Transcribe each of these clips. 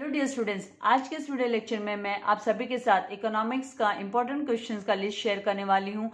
Dear students, आज के इस वीडियो लेक्चर में मैं आप सभी के साथ इकोनॉमिक्स का इंपॉर्टेंट क्वेश्चंस का लिस्ट शेयर करने वाली हूं।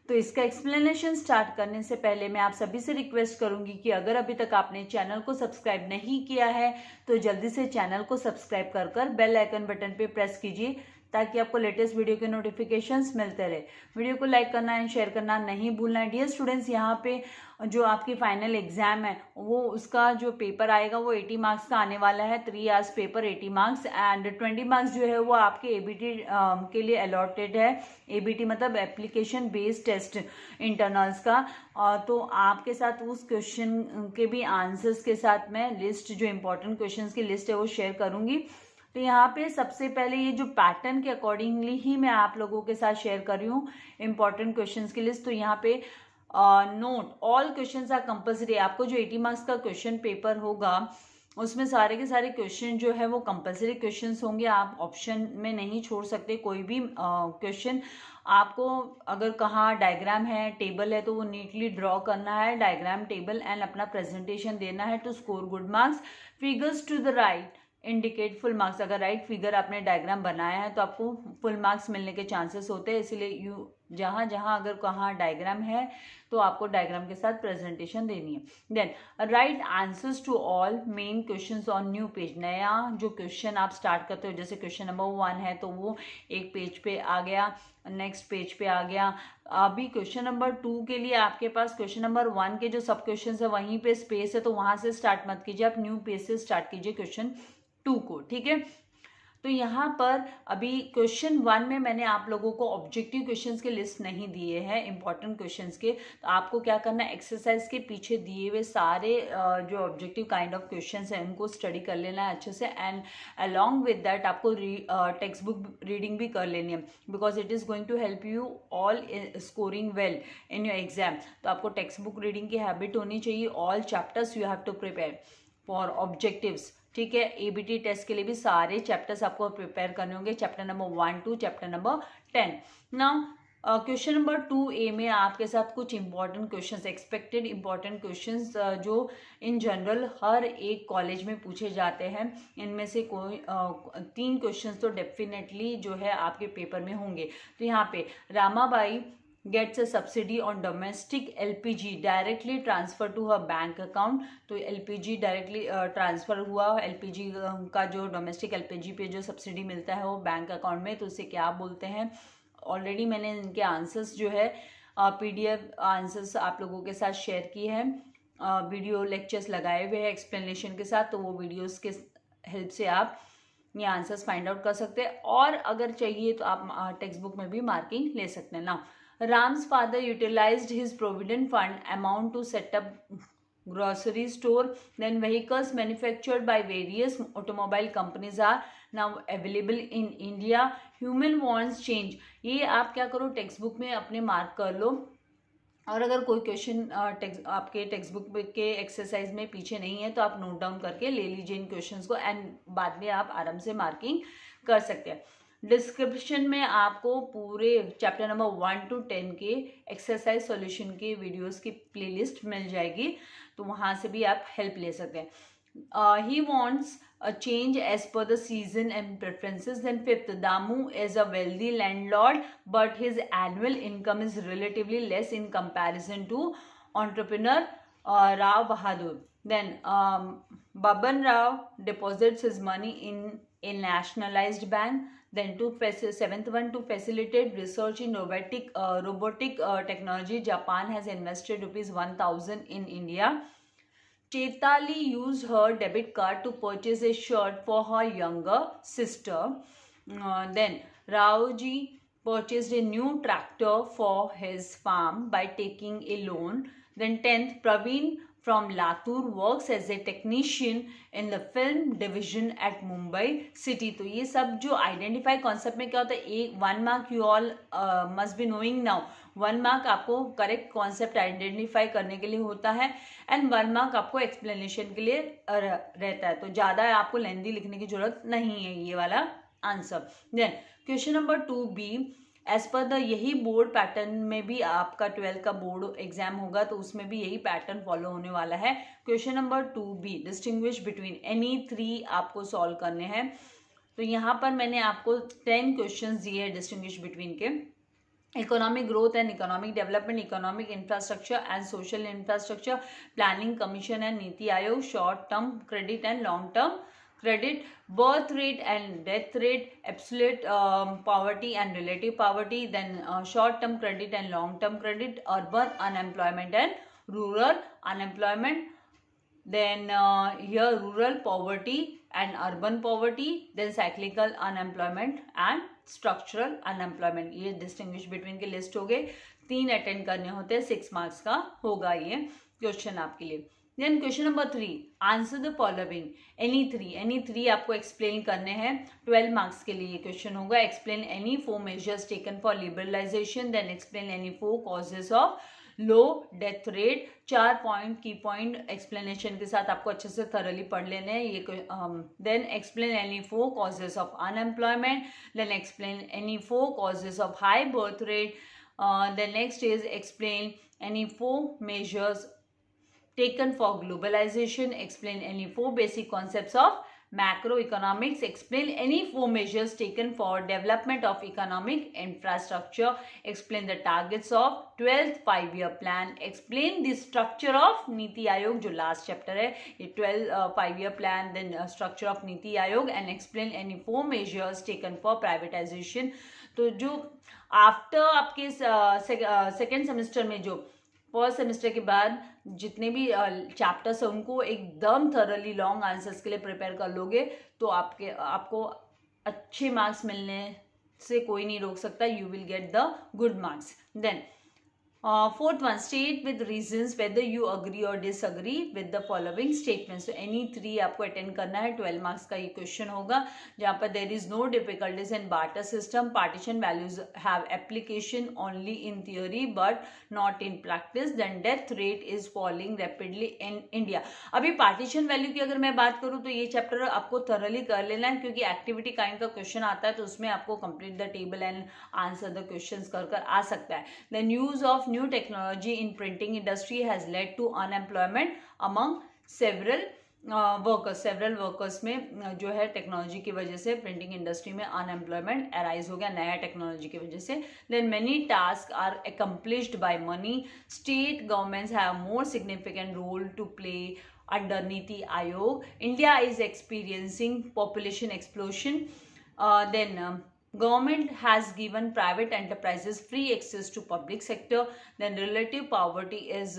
तो इसका एक्सप्लेनेशन स्टार्ट करने से पहले मैं आप सभी से रिक्वेस्ट करूंगी कि अगर अभी तक आपने चैनल को सब्सक्राइब नहीं किया है तो जल्दी से चैनल को सब्सक्राइब कर बेल आइकन बटन पे प्रेस कीजिए ताकि आपको लेटेस्ट वीडियो के नोटिफिकेशंस मिलते रहे। वीडियो को लाइक करना एंड शेयर करना नहीं भूलना है। डियर स्टूडेंट्स, यहाँ पे जो आपकी फाइनल एग्जाम है वो उसका जो पेपर आएगा वो 80 मार्क्स का आने वाला है। 3 hours paper 80 marks and 20 marks जो है वो आपके एबीटी के लिए अलॉटेड है। एबीटी मतलब एप्लीकेशन बेस्ड टेस्ट इंटरनल्स का। तो आपके साथ उस क्वेश्चन के भी आंसर्स के साथ मैं लिस्ट जो इंपॉर्टेंट क्वेश्चंस की लिस्ट है वो शेयर करूंगी। तो यहाँ पे सबसे पहले ये जो पैटर्न के अकॉर्डिंगली ही मैं आप लोगों के साथ शेयर कर रही हूँ इंपॉर्टेंट क्वेश्चंस की लिस्ट। तो यहाँ पे note all questions are compulsory. आपको जो 80 मार्क्स का क्वेश्चन पेपर होगा उसमें सारे के सारे क्वेश्चन जो है वो कंपल्सरी क्वेश्चंस होंगे। आप ऑप्शन में नहीं छोड़ सकते कोई भी क्वेश्चन। आपको अगर कहाँ डायग्राम है टेबल है तो वो नीटली ड्रॉ करना है, डायग्राम टेबल, एंड अपना प्रेजेंटेशन देना है to score good marks. Figures to the right indicate full marks. अगर राइट फिगर आपने डायग्राम बनाया है तो आपको फुल मार्क्स मिलने के चांसेस होते हैं, इसीलिए जहां जहां अगर कहाँ डायग्राम है तो आपको डायग्राम के साथ प्रेजेंटेशन देनी है। Then write answers to all main questions on new page. नया जो क्वेश्चन आप स्टार्ट करते हो, जैसे क्वेश्चन नंबर 1 है तो वो एक पेज पे आ गया, नेक्स्ट पेज पे आ गया। अभी क्वेश्चन नंबर 2 के लिए आपके पास क्वेश्चन नंबर 1 के जो सब क्वेश्चन है वहीं पे स्पेस है, तो वहां से स्टार्ट मत कीजिए, आप न्यू पेज से स्टार्ट कीजिए क्वेश्चन 2 को। ठीक है, तो यहाँ पर अभी क्वेश्चन 1 में मैंने आप लोगों को ऑब्जेक्टिव क्वेश्चंस के लिस्ट नहीं दिए हैं इंपॉर्टेंट क्वेश्चंस के। तो आपको क्या करना है, एक्सरसाइज के पीछे दिए हुए सारे जो ऑब्जेक्टिव काइंड ऑफ क्वेश्चंस हैं उनको स्टडी कर लेना है अच्छे से, एंड अलॉन्ग विद दैट आपको टेक्स्ट बुक रीडिंग भी कर लेनी है, because it is going to help you all scoring well in your exam. तो आपको टेक्स्ट बुक रीडिंग की हैबिट होनी चाहिए। All chapters you have to prepare for objectives. ठीक है, एबीटी टेस्ट के लिए भी सारे चैप्टर्स आपको प्रिपेयर करने होंगे, chapter number 1 to chapter number 10। Now question number 2A में आपके साथ कुछ important questions, expected important questions जो इन जनरल हर एक कॉलेज में पूछे जाते हैं, इनमें से कोई 3 क्वेश्चंस तो डेफिनेटली जो है आपके पेपर में होंगे। तो यहाँ पे Ramabai gets a subsidy on domestic LPG directly transfer to her bank account। तो LPG डायरेक्टली ट्रांसफर हुआ, LPG का जो डोमेस्टिक LPG पे जो सब्सिडी मिलता है वो बैंक अकाउंट में, तो उसे क्या बोलते हैं। ऑलरेडी मैंने इनके आंसर्स जो है PDF आंसर्स आप लोगों के साथ शेयर किए हैं, वीडियो लेक्चर्स लगाए हुए हैं एक्सप्लेनेशन के साथ, तो वो वीडियोस के हेल्प से आप ये आंसर्स फाइंड आउट कर सकते हैं। और अगर चाहिए तो आप टेक्स्ट बुक में भी मार्किंग ले सकते हैं। ना Ram's father utilized his provident fund amount to set up grocery store. Then vehicles manufactured by various automobile companies are now available in India. Human wants change। ये आप क्या करो, टेक्स्ट बुक में अपने मार्क कर लो, और अगर कोई क्वेश्चन आपके टेक्स्ट बुक के एक्सरसाइज में पीछे नहीं है तो आप नोट डाउन करके ले लीजिए इन क्वेश्चंस को, एंड बाद में आप आराम से मार्किंग कर सकते हैं। डिस्क्रिप्शन में आपको पूरे चैप्टर नंबर 1 to 10 के एक्सरसाइज सॉल्यूशन के वीडियोस की प्लेलिस्ट मिल जाएगी, तो वहाँ से भी आप हेल्प ले सकते हैं। He wants a change as per the season and preferences. Then 5th, Damu is a wealthy landlord but his annual income is relatively less in comparison to entrepreneur Rao Bahadur. Then Baban Rao deposits his money in a nationalized bank. Then 7th one, to facilitate research in robotic technology, Japan has invested rupees 1000 in India. Chaitali used her debit card to purchase a shirt for her younger sister. Then Raoji purchased a new tractor for his farm by taking a loan. Then 10th, Praveen from Latur works as a technician in the film division at Mumbai City। तो ये सब जो identify concept में क्या होता है, 1 mark you all must be knowing now. 1 mark आपको correct concept identify करने के लिए होता है, एंड 1 मार्क आपको एक्सप्लेनेशन के लिए रहता है, तो ज़्यादा आपको लेंदी लिखने की जरूरत नहीं है ये वाला answer. Then question number 2B, as per the यही बोर्ड पैटर्न में भी आपका 12th का बोर्ड एग्जाम होगा, तो उसमें भी यही पैटर्न फॉलो होने वाला है। Question number 2B, distinguish between any 3 आपको सॉल्व करने हैं। तो यहाँ पर मैंने आपको 10 क्वेश्चंस दिए हैं डिस्टिंग्विश बिटवीन के। Economic growth and economic development, economic infrastructure and social infrastructure, planning commission and NITI Aayog, short term credit and long term credit, birth rate and death rate, absolute poverty and relative poverty, then short term credit and long term credit, urban unemployment and rural unemployment, then here rural poverty and urban poverty, then cyclical unemployment and structural unemployment। ये distinguish between के list हो गए, 3 attend करने होते हैं, 6 marks का होगा ये क्वेश्चन आपके लिए। Then question number 3, answer the following any three आपको एक्सप्लेन करने हैं, 12 मार्क्स के लिए ये क्वेश्चन होगा। Explain any 4 measures taken for liberalization, then explain any 4 causes of low death rate. 4 point की पॉइंट एक्सप्लेनेशन के साथ आपको अच्छे से थरली पढ़ लेने हैं ये। Then explain any 4 causes of unemployment, then explain any 4 causes of high birth rate, then next is explain any 4 measures taken for globalization, explain any 4 basic concepts of macroeconomics, explain any 4 measures taken for development of economic infrastructure, explain the targets of 12th 5-year plan, explain the structure of NITI Aayog, जो last chapter है ये 12th 5-year plan, then structure of NITI Aayog, and explain any 4 measures taken for privatization। तो जो after आपके second semester में, जो first semester के बाद जितने भी चैप्टर्स हैं उनको एकदम थरली लॉन्ग आंसर्स के लिए प्रिपेयर कर लोगे तो आपको अच्छे मार्क्स मिलने से कोई नहीं रोक सकता। You will get the good marks. Then fourth one, state with reasons whether you agree or disagree with the following statements. तो एनी 3 आपको अटेंड करना है, 12 मार्क्स का ये क्वेश्चन होगा, जहाँ पर there is no difficulties in barter system, partition values have application only in theory but not in practice, then death rate is falling rapidly in India. अभी पार्टीशन वैल्यू की अगर मैं बात करूँ तो ये चैप्टर आपको थरली कर लेना है, क्योंकि एक्टिविटी काइंड का क्वेश्चन आता है तो उसमें आपको complete the table and answer the question कर आ सकता है। Then use of new technology in printing industry has led to unemployment among several workers में जो है टेक्नोलॉजी की वजह से प्रिंटिंग इंडस्ट्री में अनएम्प्लॉयमेंट अराइज हो गया नया टेक्नोलॉजी की वजह से। Then many task are accomplished by money, state governments have more significant role to play under NITI Aayog, India is experiencing population explosion, then government has given private enterprises free access to public sector, then relative poverty is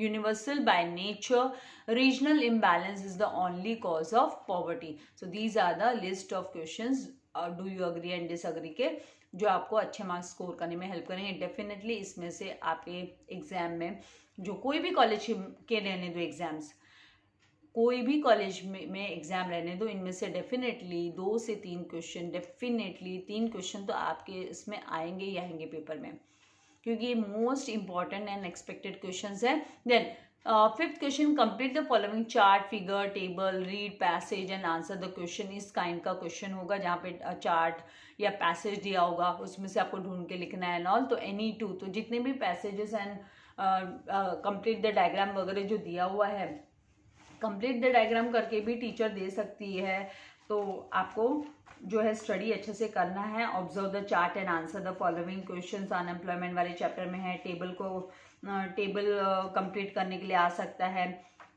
universal by nature, regional imbalance is the only cause of poverty। So these are the list of questions do you agree and disagree के जो आपको अच्छे marks score करने में help करेंगे। Definitely इसमें से आपके एग्जाम में जो कोई भी कॉलेज के रहने दो एग्जाम्स, कोई भी कॉलेज में एग्जाम रहने दो, इनमें से डेफिनेटली 2 से 3 क्वेश्चन, डेफिनेटली 3 क्वेश्चन तो आपके इसमें आएंगे ही आएंगे पेपर में, क्योंकि ये most important and expected questions है। Then fifth question, complete the following chart, figure, table, read passage and answer the question. इस काइंड का क्वेश्चन होगा जहाँ पे चार्ट या पैसेज दिया होगा, उसमें से आपको ढूंढ के लिखना है ऑल। तो एनी 2, तो जितने भी passages and complete the diagram वगैरह जो दिया हुआ है, कंप्लीट द डायग्राम करके भी टीचर दे सकती है। तो आपको जो है स्टडी अच्छे से करना है। Observe the chart and answer the following questions, unemployment वाले चैप्टर में है, टेबल कंप्लीट करने के लिए आ सकता है,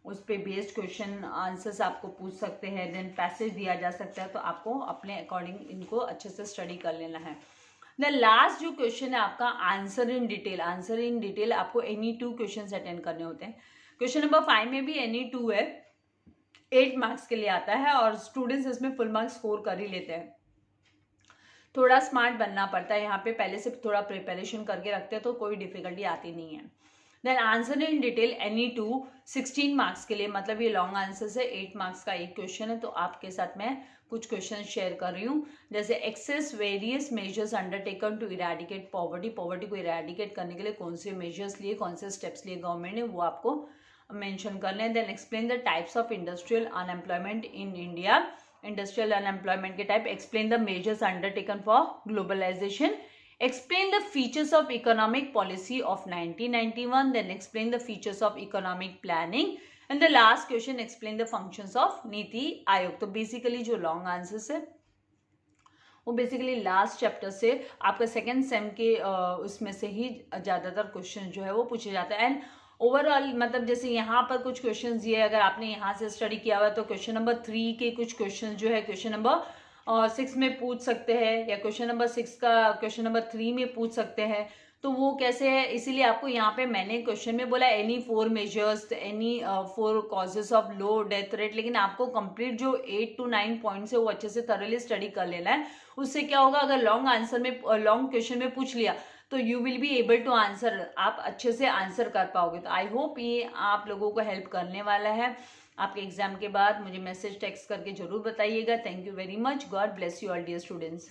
उस पर बेस्ड क्वेश्चन आंसर्स आपको पूछ सकते हैं। देन पैसेज दिया जा सकता है, तो आपको अपने अकॉर्डिंग इनको अच्छे से स्टडी कर लेना है। द लास्ट जो क्वेश्चन है आपका answer in detail. Answer in detail आपको एनी 2 क्वेश्चन अटेंड करने होते हैं। क्वेश्चन नंबर 5 में भी एनी 2 है, 8 मार्क्स के लिए आता है और स्टूडेंट्स इसमें फुल मार्क्स स्कोर कर ही लेते हैं। थोड़ा स्मार्ट बनना पड़ता है यहाँ पे, पहले से थोड़ा प्रिपरेशन करके रखते हैं तो कोई डिफिकल्टी आती नहीं है। Then answer in detail any 2 16 marks के लिए, मतलब ये लॉन्ग आंसर से 8 मार्क्स का एक क्वेश्चन है। तो आपके साथ मैं कुछ क्वेश्चन शेयर कर रही हूँ, जैसे access various measures undertaken to eradicate poverty. पॉवर्टी को इरेडिकेट करने के लिए कौन से मेजर्स लिए, कौन से स्टेप्स लिए गवर्नमेंट ने, वो आपको मेंशन करना है। Then explain the types of industrial unemployment in India. Industrial unemployment के type, explain the measures undertaken for globalisation Explain the features of economic policy of 1991, then explain the features of economic planning, and the last question, explain the functions of NITI Aayog. तो basically जो long answers है वो basically last chapter से आपका second same के उसमें से ही ज़्यादातर क्वेश्चन जो है वो पूछे जाते हैं. एंड ओवरऑल मतलब जैसे यहाँ पर कुछ क्वेश्चन दिए, अगर आपने यहाँ से स्टडी किया हुआ तो क्वेश्चन नंबर 3 के कुछ क्वेश्चन जो है क्वेश्चन नंबर 6 में पूछ सकते हैं, या क्वेश्चन नंबर 6 का क्वेश्चन नंबर 3 में पूछ सकते हैं. तो वो कैसे है, इसीलिए आपको यहाँ पे मैंने क्वेश्चन में बोला any 4 measures, any 4 causes of low death rate, लेकिन आपको कंप्लीट जो 8 to 9 पॉइंट्स है वो अच्छे से थॉरली स्टडी कर लेना है. उससे क्या होगा, अगर लॉन्ग आंसर में लॉन्ग क्वेश्चन में पूछ लिया तो you will be able to answer, आप अच्छे से आंसर कर पाओगे. तो आई होप ये आप लोगों को हेल्प करने वाला है. आपके एग्जाम के बाद मुझे मैसेज टेक्स्ट करके जरूर बताइएगा. Thank you very much. God bless you all dear students.